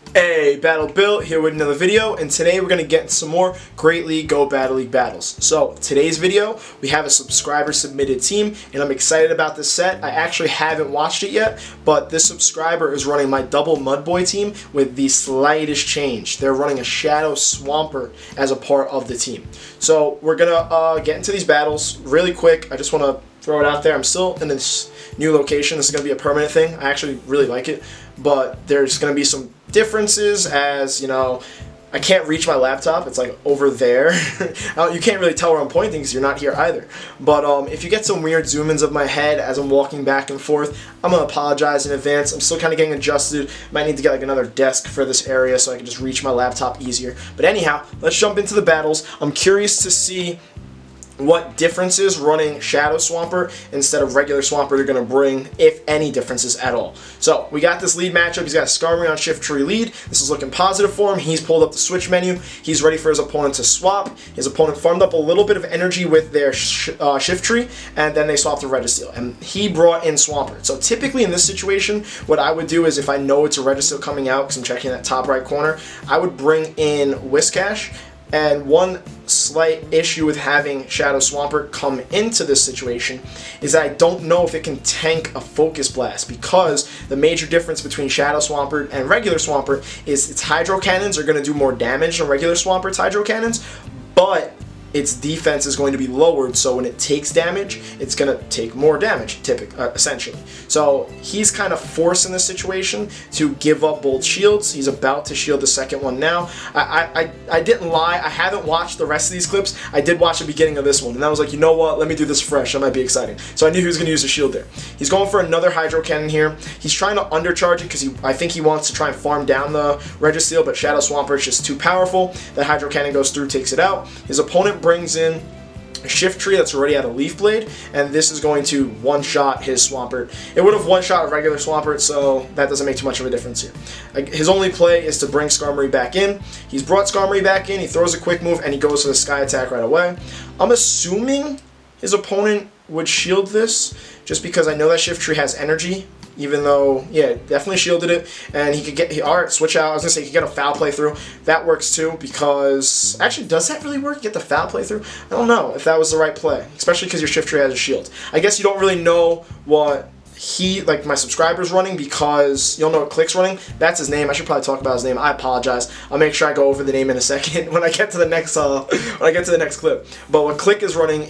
Hey, Battle Bill here with another video, and today we're going to get into some more Great League Go Battle League battles. So, today's video, we have a subscriber submitted team, and I'm excited about this set. I actually haven't watched it yet, but this subscriber is running my double MUDBOY team with the slightest change. They're running a Shadow Swampert as a part of the team. So, we're going to get into these battles really quick. I just want to throw it out there. I'm still in this new location. This is going to be a permanent thing. I actually really like it, but there's going to be some differences as, you know, I can't reach my laptop. It's like over there. You can't really tell where I'm pointing because you're not here either. But if you get some weird zoom-ins of my head as I'm walking back and forth, I'm going to apologize in advance. I'm still kind of getting adjusted. Might need to get like another desk for this area so I can just reach my laptop easier. But anyhow, let's jump into the battles. I'm curious to see what differences running Shadow Swampert instead of regular Swampert are going to bring, if any differences at all. So, we got this lead matchup. He's got Skarmory on Shiftry lead. This is looking positive for him. He's pulled up the switch menu. He's ready for his opponent to swap. His opponent farmed up a little bit of energy with their Shiftry, and then they swapped to Registeel. And he brought in Swampert. So, typically in this situation, what I would do is if I know it's a Registeel coming out, because I'm checking that top right corner, I would bring in Whiscash. And one slight issue with having Shadow Swampert come into this situation is that I don't know if it can tank a Focus Blast, because the major difference between Shadow Swampert and regular Swampert is its Hydro Cannons are going to do more damage than regular Swampert's Hydro Cannons, but its defense is going to be lowered, so when it takes damage, it's going to take more damage, essentially. So he's kind of forced in this situation to give up both shields. He's about to shield the second one now. I didn't lie. I haven't watched the rest of these clips. I did watch the beginning of this one, and I was like, you know what? Let me do this fresh. That might be exciting. So I knew he was going to use a shield there. He's going for another Hydro Cannon here. He's trying to undercharge it because I think he wants to try and farm down the Registeel, but Shadow Swampert is just too powerful. That Hydro Cannon goes through, takes it out. His opponent brings in a Shiftry that's already at a Leaf Blade, and this is going to one-shot his Swampert. It would have one-shot a regular Swampert, so that doesn't make too much of a difference here. His only play is to bring Skarmory back in. He's brought Skarmory back in, he throws a quick move, and he goes for the Sky Attack right away. I'm assuming his opponent would shield this, just because I know that Shiftry has energy, even though, yeah, definitely shielded it, and he could get, alright, switch out, I was going to say he could get a foul play through. That works too, because, actually, does that really work, get the foul play through? I don't know if that was the right play, especially because your Shiftry has a shield. I guess you don't really know what like my subscriber's running, because you don't know what Click's running. That's his name. I should probably talk about his name. I apologize. I'll make sure I go over the name in a second when I get to the next clip. But what Click is running,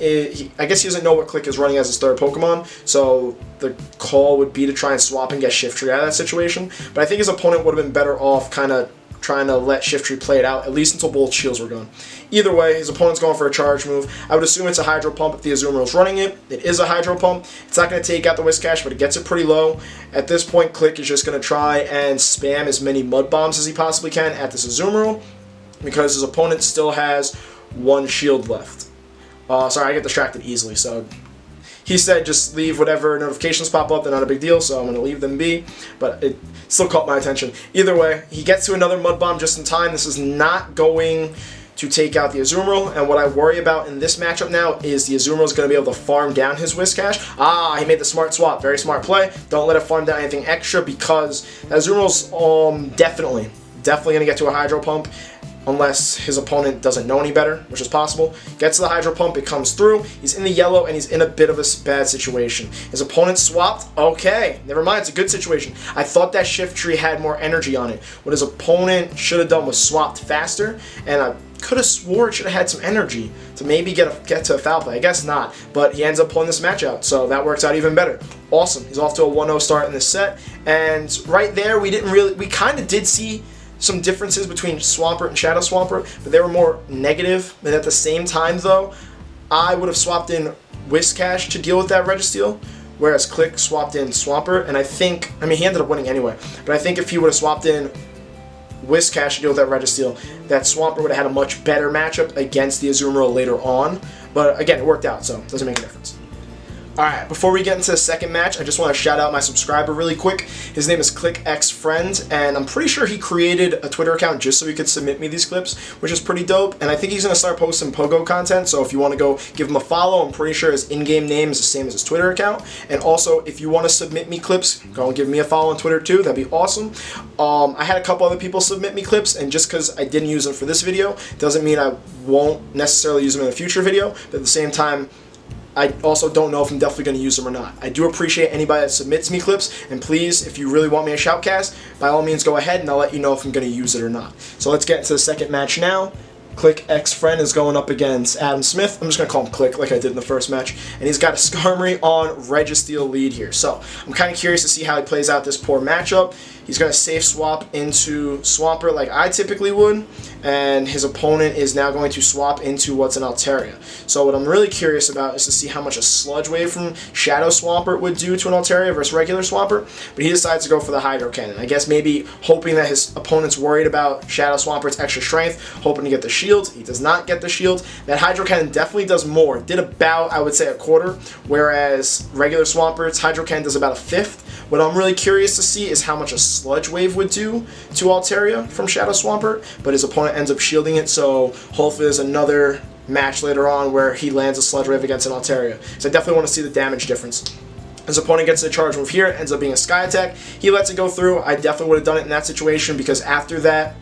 I guess he doesn't know what Click is running as his third Pokemon, so the call would be to try and swap and get Shiftry out of that situation. But I think his opponent would have been better off kind of trying to let Shiftry play it out, at least until both shields were gone. Either way, his opponent's going for a charge move. I would assume it's a Hydro Pump if the Azumarill's running it. It is a Hydro Pump. It's not going to take out the Whiscash, but it gets it pretty low. At this point, Click is just going to try and spam as many Mud Bombs as he possibly can at this Azumarill, because his opponent still has one shield left. Sorry, I get distracted easily, so he said just leave whatever notifications pop up, they're not a big deal, so I'm going to leave them be, but it still caught my attention. Either way, he gets to another Mud Bomb just in time. This is not going to take out the Azumarill, and what I worry about in this matchup now is the Azumarill is going to be able to farm down his Whiscash. He made the smart swap. Very smart play. Don't let it farm down anything extra, because Azumarill's definitely going to get to a Hydro Pump, unless his opponent doesn't know any better, which is possible. Gets to the Hydro Pump, it comes through, he's in the yellow, and he's in a bit of a bad situation. His opponent swapped, okay, never mind, it's a good situation. I thought that Shiftry had more energy on it. What his opponent should have done was swapped faster, and I could have swore it should have had some energy to maybe get to a foul play. I guess not, but he ends up pulling this match out, so that works out even better. Awesome, he's off to a 1-0 start in this set, and right there, we kind of did see some differences between Swampert and Shadow Swampert, but they were more negative. And at the same time, though, I would have swapped in Whiscash to deal with that Registeel, whereas Click swapped in Swampert, and I mean, he ended up winning anyway, but I think if he would have swapped in Whiscash to deal with that Registeel, that Swampert would have had a much better matchup against the Azumarill later on, but again, it worked out, so it doesn't make a difference. Alright, before we get into the second match, I just want to shout out my subscriber really quick. His name is ClickXfren, and I'm pretty sure he created a Twitter account just so he could submit me these clips, which is pretty dope. And I think he's going to start posting Pogo content, so if you want to go give him a follow, I'm pretty sure his in-game name is the same as his Twitter account. And also, if you want to submit me clips, go and give me a follow on Twitter too, that'd be awesome. I had a couple other people submit me clips, and just because I didn't use them for this video, doesn't mean I won't necessarily use them in a future video, but at the same time, I also don't know if I'm definitely going to use them or not. I do appreciate anybody that submits me clips, and please, if you really want me to shoutcast, by all means go ahead and I'll let you know if I'm going to use it or not. So let's get into the second match now. ClickXfren is going up against Adam Smith. I'm just going to call him Click like I did in the first match. And he's got a Skarmory on Registeel lead here. So I'm kind of curious to see how he plays out this poor matchup. He's going to safe swap into Swampert like I typically would. And his opponent is now going to swap into what's an Altaria. So what I'm really curious about is to see how much a Sludge Wave from Shadow Swampert would do to an Altaria versus regular Swampert. But he decides to go for the Hydro Cannon. I guess maybe hoping that his opponent's worried about Shadow Swampert's extra strength, hoping to get the shield. He does not get the shield. That Hydro Cannon definitely does more. It did about, I would say, a quarter, whereas regular Swampert's Hydro Cannon does about a fifth. What I'm really curious to see is how much a Sludge Wave would do to Altaria from Shadow Swampert, but his opponent ends up shielding it, so hopefully there's another match later on where he lands a Sludge Wave against an Altaria. So I definitely want to see the damage difference. His opponent gets the charge move here, it ends up being a Sky Attack. He lets it go through. I definitely would have done it in that situation because after that,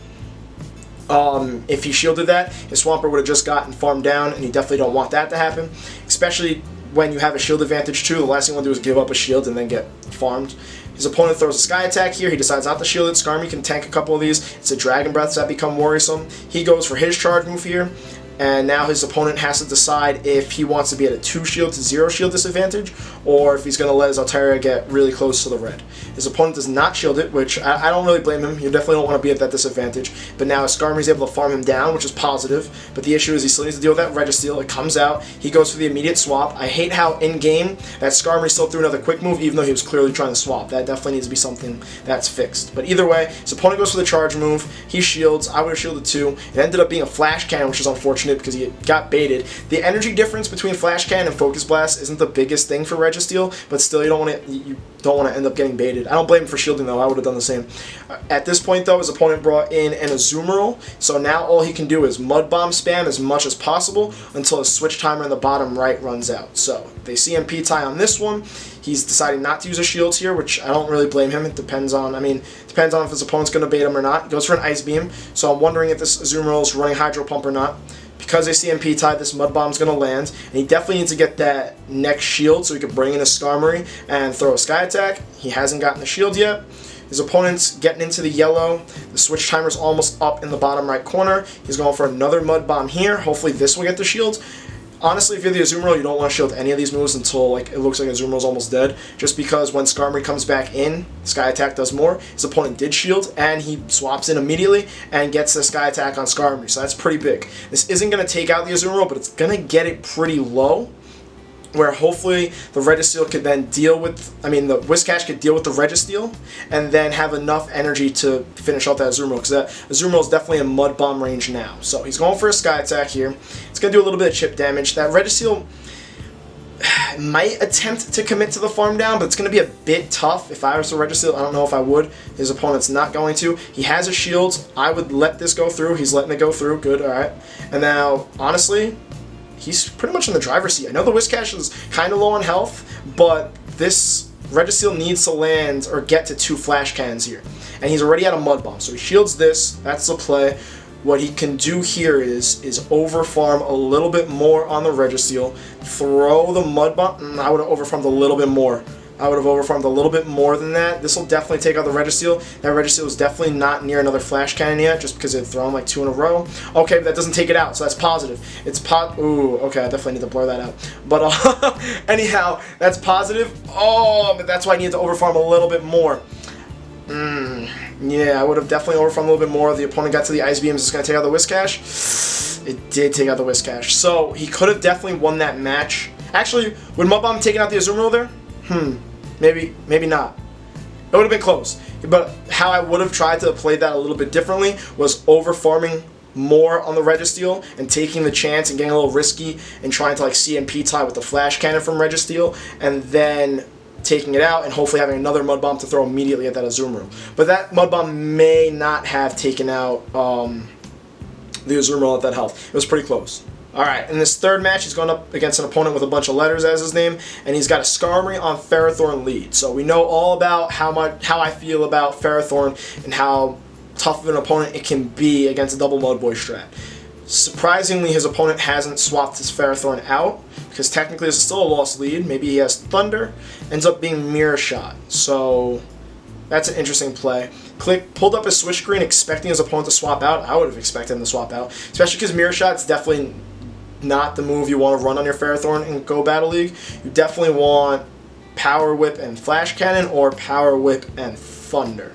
if he shielded that, his Swampert would have just gotten farmed down, and you definitely don't want that to happen, especially when you have a shield advantage too. The last thing you want to do is give up a shield and then get farmed. His opponent throws a Sky Attack here. He decides not to shield it. Skarmory can tank a couple of these. It's the Dragon Breaths that become worrisome. He goes for his charge move here. And now his opponent has to decide if he wants to be at a 2 shield to 0 shield disadvantage, or if he's going to let his Altaria get really close to the red. His opponent does not shield it, which I don't really blame him. You definitely don't want to be at that disadvantage. But now Skarmory is able to farm him down, which is positive. But the issue is he still needs to deal with that Registeel. It comes out. He goes for the immediate swap. I hate how in-game that Skarmory still threw another quick move, even though he was clearly trying to swap. That definitely needs to be something that's fixed. But either way, his opponent goes for the charge move. He shields. I would have shielded too. It ended up being a Flash Cannon, which is unfortunate because he got baited. The energy difference between Flash Cannon and Focus Blast isn't the biggest thing for Registeel, but still you don't want to end up getting baited. I don't blame him for shielding though. I would have done the same. At this point though, his opponent brought in an Azumarill, so now all he can do is Mud Bomb spam as much as possible until his switch timer in the bottom right runs out. So they CMP tie on this one. He's deciding not to use his shields here, which I don't really blame him. It depends on, depends on if his opponent's going to bait him or not. He goes for an Ice Beam, so I'm wondering if this Azumarill is running Hydro Pump or not. Because they CMP tied, this Mud Bomb's going to land, and he definitely needs to get that next shield so he can bring in a Skarmory and throw a Sky Attack. He hasn't gotten the shield yet. His opponent's getting into the yellow. The switch timer's almost up in the bottom right corner. He's going for another Mud Bomb here. Hopefully this will get the shield. Honestly, if you're the Azumarill, you don't want to shield any of these moves until it looks like Azumarill's almost dead, just because when Skarmory comes back in, Sky Attack does more. His opponent did shield, and he swaps in immediately and gets the Sky Attack on Skarmory, so that's pretty big. This isn't going to take out the Azumarill, but it's going to get it pretty low, where hopefully the Registeel could then deal with, the Whiscash could deal with the Registeel and then have enough energy to finish off that Azumarill, because that Azumarill is definitely in Mud Bomb range now. So he's going for a Sky Attack here. It's going to do a little bit of chip damage. That Registeel might attempt to commit to the farm down, but it's going to be a bit tough. If I was the Registeel, I don't know if I would. His opponent's not going to. He has a shield. I would let this go through. He's letting it go through. Good, alright. And now, honestly, he's pretty much in the driver's seat. I know the Whiscash is kind of low on health, but this Registeel needs to land or get to 2 Flash Cannons here. And he's already at a Mud Bomb, so he shields this. That's the play. What he can do here is over-farm a little bit more on the Registeel, throw the Mud Bomb. I would have over-farmed a little bit more. I would have over-farmed a little bit more than that. This will definitely take out the Registeel. That Registeel is definitely not near another Flash Cannon yet, just because it's thrown like 2 in a row. Okay, but that doesn't take it out, so that's positive. It's ooh, okay, I definitely need to blur that out. But anyhow, that's positive. Oh, but that's why I need to over-farm a little bit more. Yeah, I would have definitely over-farmed a little bit more. The opponent got to the Ice Beams. It's going to take out the Whiscash. It did take out the Whiscash. So he could have definitely won that match. Actually, would Mud Bomb taking out the Azumarill there? Maybe not. It would have been close. But how I would have tried to play that a little bit differently was over-farming more on the Registeel and taking the chance and getting a little risky and trying to like CMP tie with the flash cannon from Registeel, and then taking it out and hopefully having another Mud Bomb to throw immediately at that Azumarill. But that Mud Bomb may not have taken out the Azumarill at that health. It was pretty close. Alright, in this third match, he's going up against an opponent with a bunch of letters as his name, and he's got a Skarmory on Ferrothorn lead. So we know all about how I feel about Ferrothorn and how tough of an opponent it can be against a double Mudboy strat. Surprisingly, his opponent hasn't swapped his Ferrothorn out, because technically it's still a lost lead. Maybe he has Thunder, ends up being Mirror Shot. So that's an interesting play. Click pulled up his switch screen expecting his opponent to swap out. I would have expected him to swap out, especially because Mirror Shot's definitely not the move you want to run on your Ferrothorn in Go Battle League. You definitely want Power Whip and Flash Cannon, or Power Whip and Thunder.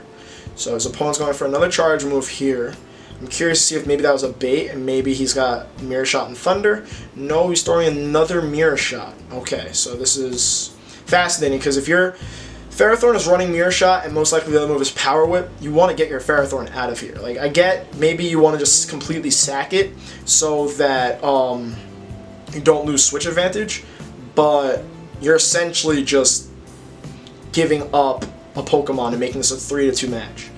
So his opponent's going for another charge move here. I'm curious to see if maybe that was a bait and maybe he's got Mirror Shot and Thunder. No, he's throwing another Mirror Shot. Okay, so this is fascinating, because if your Ferrothorn is running Mirror Shot and most likely the other move is Power Whip, you want to get your Ferrothorn out of here. Like, I get maybe you want to just completely sack it so that you don't lose switch advantage, but you're essentially just giving up a Pokemon and making this a 3-2 match.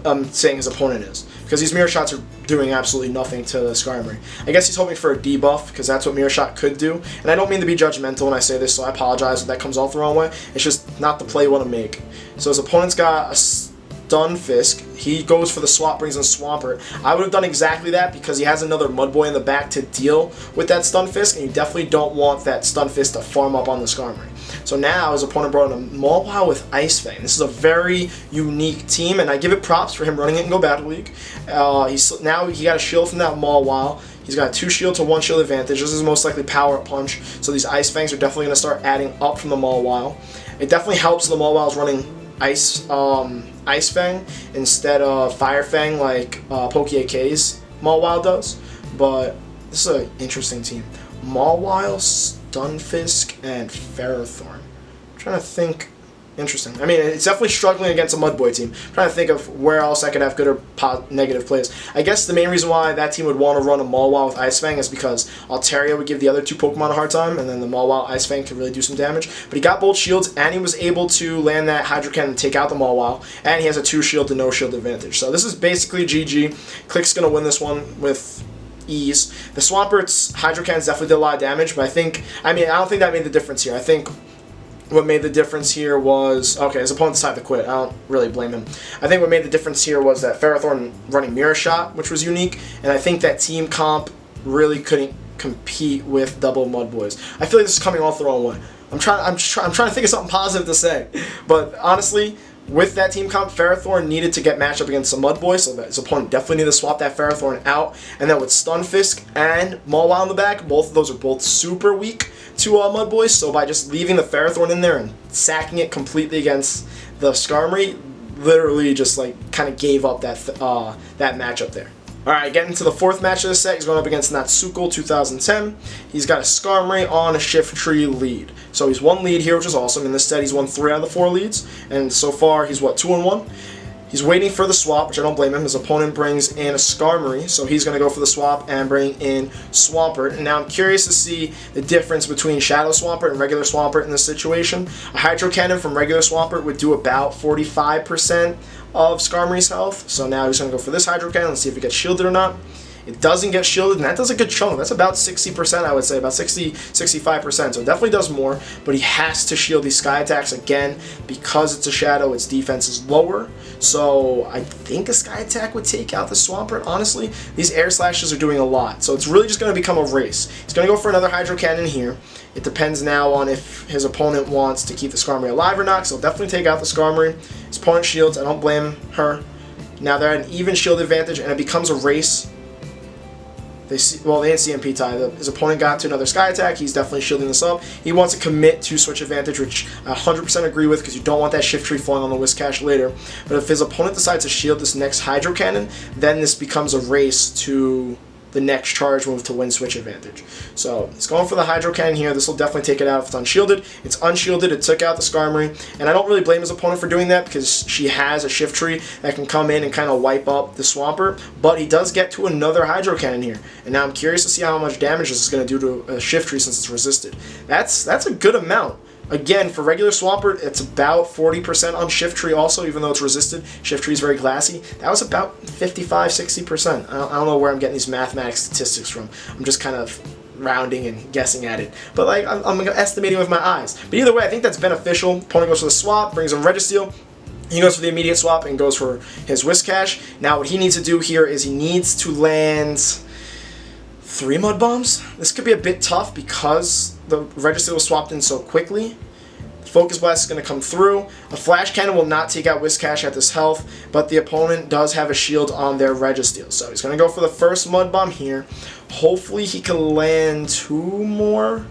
I'm saying his opponent is, because these Mirror Shots are doing absolutely nothing to the Skarmory. I guess he's hoping for a debuff, because that's what Mirror Shot could do. And I don't mean to be judgmental when I say this, so I apologize if that comes off the wrong way. It's just not the play you want to make. So his opponent's got a Stunfisk. He goes for the swap, brings in Swampert. I would have done exactly that, because he has another Mudboy in the back to deal with that Stunfisk, and you definitely don't want that Stunfisk to farm up on the Skarmory. So now his opponent brought in a Mawile with Ice Fang. This is a very unique team, and I give it props for him running it in Go Battle League. Now he got a shield from that Mawile. He's got 2 shield to 1 shield advantage. This is most likely Power Up Punch, so these Ice Fangs are definitely going to start adding up from the Mawile. It definitely helps the Mawile's running Ice Fang instead of Fire Fang like PokeAK's Mawile does, but this is an interesting team. Mawile, Stunfisk, and Ferrothorn. I'm trying to think. Interesting. I mean, it's definitely struggling against a Mudboy team. I'm trying to think of where else I could have good or negative plays. I guess the main reason why that team would want to run a Mawile with Ice Fang is because Altaria would give the other 2 Pokemon a hard time, and then the Mawile Ice Fang could really do some damage. But he got both shields, and he was able to land that Hydro Cannon and take out the Mawile, and he has a 2 shield to no shield advantage. So this is basically GG. Click's going to win this one with ease. The Swampert's Hydro Cannons definitely did a lot of damage, but I don't think that made the difference here. I think what made the difference here was, okay, his opponent decided to quit. I don't really blame him. I think what made the difference here was that Ferrothorn running Mirror Shot, which was unique, and I think that team comp really couldn't compete with double Mudboys. I feel like this is coming off the wrong way. I'm trying to think of something positive to say, but honestly, with that team comp, Ferrothorn needed to get matched up against some Mudboy, so that his opponent definitely needed to swap that Ferrothorn out. And then with Stunfisk and Mawile in the back, both of those are both super weak to Mudboy, so by just leaving the Ferrothorn in there and sacking it completely against the Skarmory, literally just like kind of gave up that matchup there. Alright, getting to the 4th match of the set, he's going up against Natsuko 2010. He's got a Skarmory on a Shiftry lead. So he's 1 lead here, which is awesome. In this set, he's won 3 out of the 4 leads. And so far, he's, 2-1? He's waiting for the swap, which I don't blame him. His opponent brings in a Skarmory, so he's going to go for the swap and bring in Swampert. And now I'm curious to see the difference between Shadow Swampert and regular Swampert in this situation. A Hydro Cannon from regular Swampert would do about 45% of Skarmory's health. So now he's going to go for this Hydro Cannon and see if it gets shielded or not. It doesn't get shielded, and that does a good chunk. That's about 60%, I would say, about 60-65%. So it definitely does more, but he has to shield these Sky Attacks again. Because it's a Shadow, its defense is lower. So I think a Sky Attack would take out the Swampert, honestly. These Air Slashes are doing a lot, so it's really just going to become a race. He's going to go for another Hydro Cannon here. It depends now on if his opponent wants to keep the Skarmory alive or not, so he'll definitely take out the Skarmory. His opponent shields, I don't blame her. Now they're at an even shield advantage, and it becomes a race. They didn't CMP tie. His opponent got to another Sky Attack. He's definitely shielding this up. He wants to commit to switch advantage, which I 100% agree with, because you don't want that Shiftry falling on the Whiscash later. But if his opponent decides to shield this next Hydro Cannon, then this becomes a race to the next charge move to win switch advantage. So he's going for the Hydro Cannon here. This will definitely take it out if it's unshielded. It's unshielded. It took out the Skarmory. And I don't really blame his opponent for doing that because she has a Shiftry that can come in and kind of wipe up the Swampert. But he does get to another Hydro Cannon here. And now I'm curious to see how much damage this is going to do to a Shiftry since it's resisted. That's a good amount. Again, for regular Swampert, it's about 40% on Shiftry also, even though it's resisted. Shiftry is very glassy. That was about 55-60%. I don't know where I'm getting these mathematics statistics from. I'm just kind of rounding and guessing at it. But like, I'm estimating with my eyes. But either way, I think that's beneficial. Opponent goes for the swap, brings in Registeel. He goes for the immediate swap and goes for his Whiscash. Now, what he needs to do here is he needs to land 3 Mud Bombs. This could be a bit tough because the Registeel was swapped in so quickly. Focus Blast is going to come through. A Flash Cannon will not take out Whiscash at this health, but the opponent does have a shield on their Registeel. So he's going to go for the first Mud Bomb here. Hopefully he can land 2 more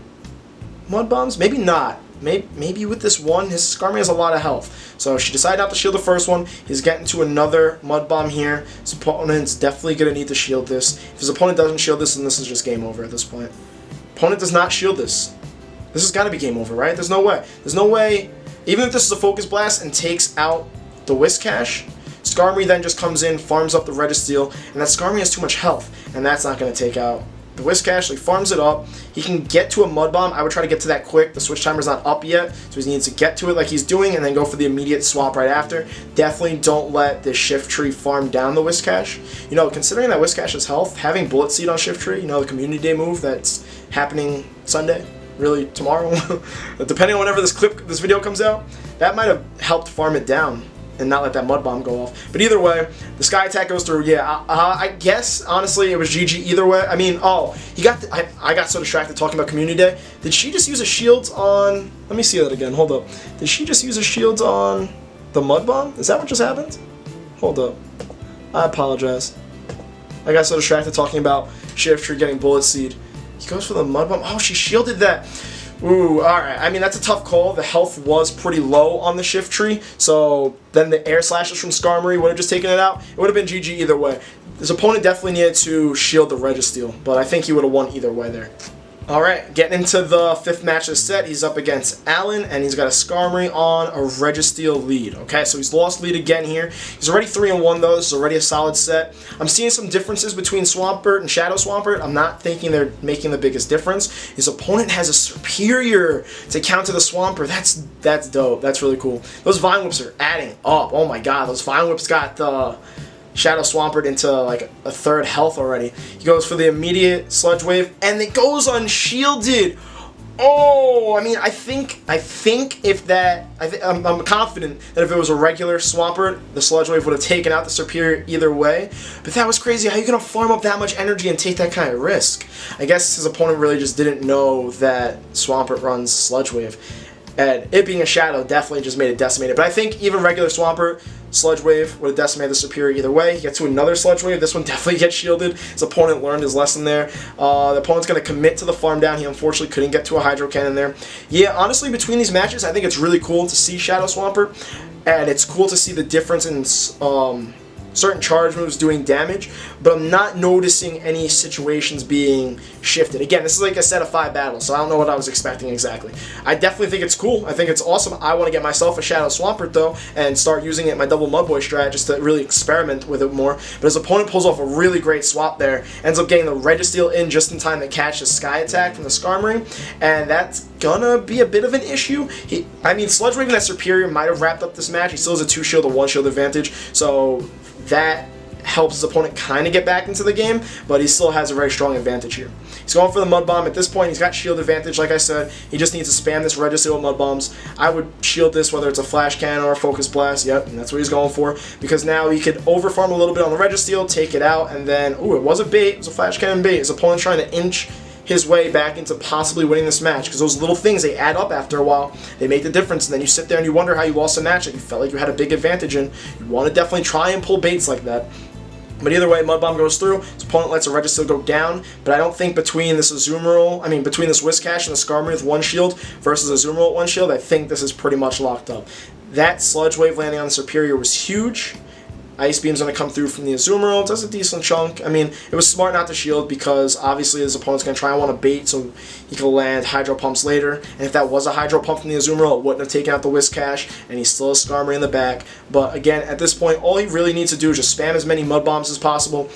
Mud Bombs. Maybe not. Maybe with this one, his Skarmory has a lot of health. So she decided not to shield the first one. He's getting to another Mud Bomb here. His opponent's definitely going to need to shield this. If his opponent doesn't shield this, then this is just game over at this point. Opponent does not shield this. This has got to be game over, right? There's no way. There's no way. Even if this is a Focus Blast and takes out the Whiscash, Skarmory then just comes in, farms up the Registeel, and that Skarmory has too much health, and that's not going to take out the Whiscash. So he farms it up. He can get to a Mud Bomb. I would try to get to that quick. The switch timer's not up yet, so he needs to get to it like he's doing and then go for the immediate swap right after. Definitely don't let the Shiftry farm down the Whiscash. You know, considering that Whiscash's health, having Bullet Seed on Shiftry, you know, the Community Day move that's happening Sunday, really tomorrow, depending on whenever this video comes out, that might have helped farm it down and not let that Mud Bomb go off. But either way, the Sky Attack goes through. Yeah, I guess, honestly, it was GG either way. I mean, I got so distracted talking about Community Day. Did she just use a shield on... Let me see that again. Hold up. Did she just use a shield on the Mud Bomb? Is that what just happened? Hold up. I apologize. I got so distracted talking about Shiftry getting Bullet Seed. He goes for the Mud Bomb. Oh, she shielded that. Ooh, alright. I mean, that's a tough call. The health was pretty low on the Shiftry, so then the Air Slashes from Skarmory would have just taken it out. It would have been GG either way. His opponent definitely needed to shield the Registeel, but I think he would have won either way there. Alright, getting into the 5th match of the set, he's up against Alan, and he's got a Skarmory on a Registeel lead. Okay, so he's lost lead again here. He's already 3-1 though, this is already a solid set. I'm seeing some differences between Swampert and Shadow Swampert. I'm not thinking they're making the biggest difference. His opponent has a Superior to counter the Swampert. That's dope. That's really cool. Those Vine Whips are adding up. Oh my god, those Vine Whips got the Shadow Swampert into like a 3rd health already. He goes for the immediate Sludge Wave, and it goes unshielded. Oh, I mean, I think if that, I'm confident that if it was a regular Swampert, the Sludge Wave would have taken out the Superior either way. But that was crazy. How are you gonna farm up that much energy and take that kind of risk? I guess his opponent really just didn't know that Swampert runs Sludge Wave. And it being a Shadow definitely just made it decimated. But I think even regular Swampert, Sludge Wave would have decimated the Superior either way. He gets to another Sludge Wave. This one definitely gets shielded. His opponent learned his lesson there. The opponent's going to commit to the farm down. He unfortunately couldn't get to a Hydro Cannon there. Yeah, honestly, between these matches, I think it's really cool to see Shadow Swampert. And it's cool to see the difference in certain charge moves doing damage, but I'm not noticing any situations being shifted. Again, this is like a set of 5 battles, so I don't know what I was expecting exactly. I definitely think it's cool. I think it's awesome. I want to get myself a Shadow Swampert, though, and start using it in my double MUDBOY strat just to really experiment with it more. But his opponent pulls off a really great swap there, ends up getting the Registeel in just in time to catch the Sky Attack from the Skarmory, and that's gonna be a bit of an issue. I mean, Sludge Waving that Superior might have wrapped up this match. He still has a 2-shield or 1-shield advantage, so that helps his opponent kind of get back into the game, but he still has a very strong advantage here. He's going for the Mud Bomb. At this point, he's got shield advantage, like I said. He just needs to spam this Registeel with Mud Bombs. I would shield this, whether it's a Flash Cannon or a Focus Blast. Yep, and that's what he's going for, because now he could overfarm a little bit on the Registeel, take it out, and then, ooh, it was a bait. It was a Flash Cannon bait. His opponent's trying to inch his way back into possibly winning this match, because those little things, they add up after a while. They make the difference, and then you sit there and you wonder how you lost a match that you felt like you had a big advantage in. You want to definitely try and pull baits like that. But either way, Mud Bomb goes through. His opponent lets a Registeel go down, but I don't think between this between this Whiscash and the Skarmory with 1 shield versus Azumarill with 1 shield, I think this is pretty much locked up. That Sludge Wave landing on the Superior was huge. Ice Beam's going to come through from the Azumarill. Does a decent chunk. I mean, it was smart not to shield because obviously his opponent's going to try and want to bait so he can land Hydro Pumps later. And if that was a Hydro Pump from the Azumarill, it wouldn't have taken out the Whiscash, and he still has Skarmory in the back. But again, at this point, all he really needs to do is just spam as many Mud Bombs as possible.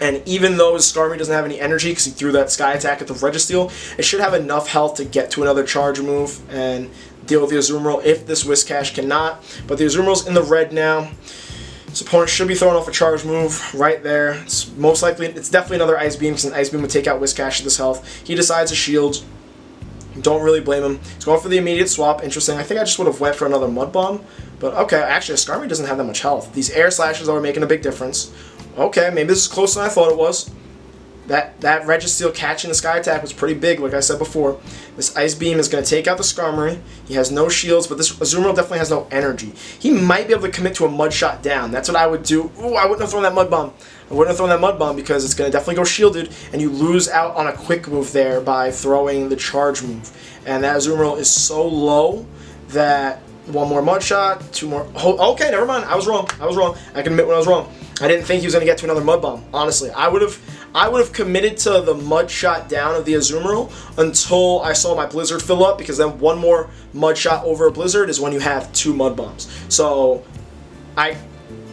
And even though his Skarmory doesn't have any energy because he threw that Sky Attack at the Registeel, it should have enough health to get to another charge move and deal with the Azumarill if this Whiscash cannot. But the Azumarill's in the red now. His opponent should be throwing off a charge move right there. It's most likely, it's definitely another Ice Beam because an Ice Beam would take out Whiscash at this health. He decides to shield. Don't really blame him. He's going for the immediate swap. Interesting. I think I just would have went for another Mud Bomb. But okay, actually, Skarmory doesn't have that much health. These air slashes are making a big difference. Okay, maybe this is closer than I thought it was. That Registeel catching the Sky Attack was pretty big, like I said before. This Ice Beam is going to take out the Skarmory. He has no shields, but this Azumarill definitely has no energy. He might be able to commit to a Mud Shot down. That's what I would do. Ooh, I wouldn't have thrown that Mud Bomb. I wouldn't have thrown that Mud Bomb because it's going to definitely go shielded, and you lose out on a quick move there by throwing the charge move. And that Azumarill is so low that one more Mud Shot, two more. Oh, okay, never mind. I was wrong. I can admit when I was wrong. I didn't think he was going to get to another Mud Bomb. Honestly, I would have committed to the Mud Shot down of the Azumarill until I saw my Blizzard fill up, because then one more Mud Shot over a Blizzard is when you have two Mud Bombs. So I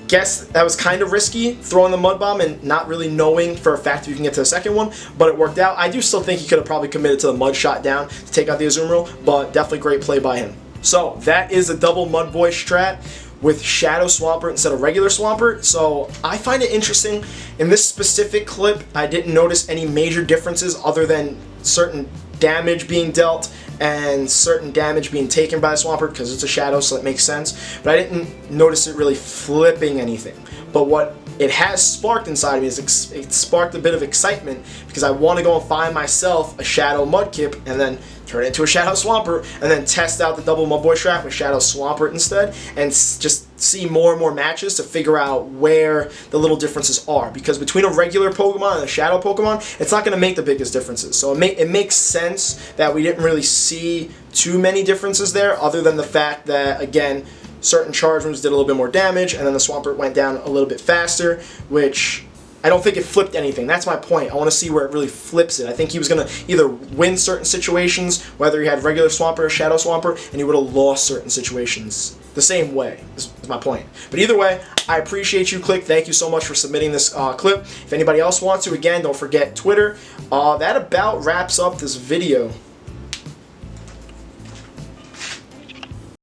guess that was kind of risky, throwing the Mud Bomb and not really knowing for a fact if you can get to the second one, but it worked out. I do still think he could have probably committed to the Mud Shot down to take out the Azumarill, but definitely great play by him. So that is a double MUDBOY strat with Shadow Swampert instead of regular Swampert. So I find it interesting. In this specific clip, I didn't notice any major differences other than certain damage being dealt and certain damage being taken by the Swampert because it's a Shadow, so it makes sense. But I didn't notice it really flipping anything. But what it has sparked inside of me is it sparked a bit of excitement because I want to go and find myself a Shadow Mudkip and then turn it into a Shadow Swampert and then test out the double MUDBOY strat with Shadow Swampert instead and just see more and more matches to figure out where the little differences are, because between a regular Pokemon and a Shadow Pokemon, it's not going to make the biggest differences. So it makes sense that we didn't really see too many differences there, other than the fact that, again, certain charge moves did a little bit more damage, and then the Swampert went down a little bit faster, which I don't think it flipped anything. That's my point. I want to see where it really flips it. I think he was going to either win certain situations, whether he had regular Swampert or Shadow Swampert, and he would have lost certain situations the same way, is my point. But either way, I appreciate you, Click. Thank you so much for submitting this clip. If anybody else wants to, again, don't forget Twitter. That about wraps up this video.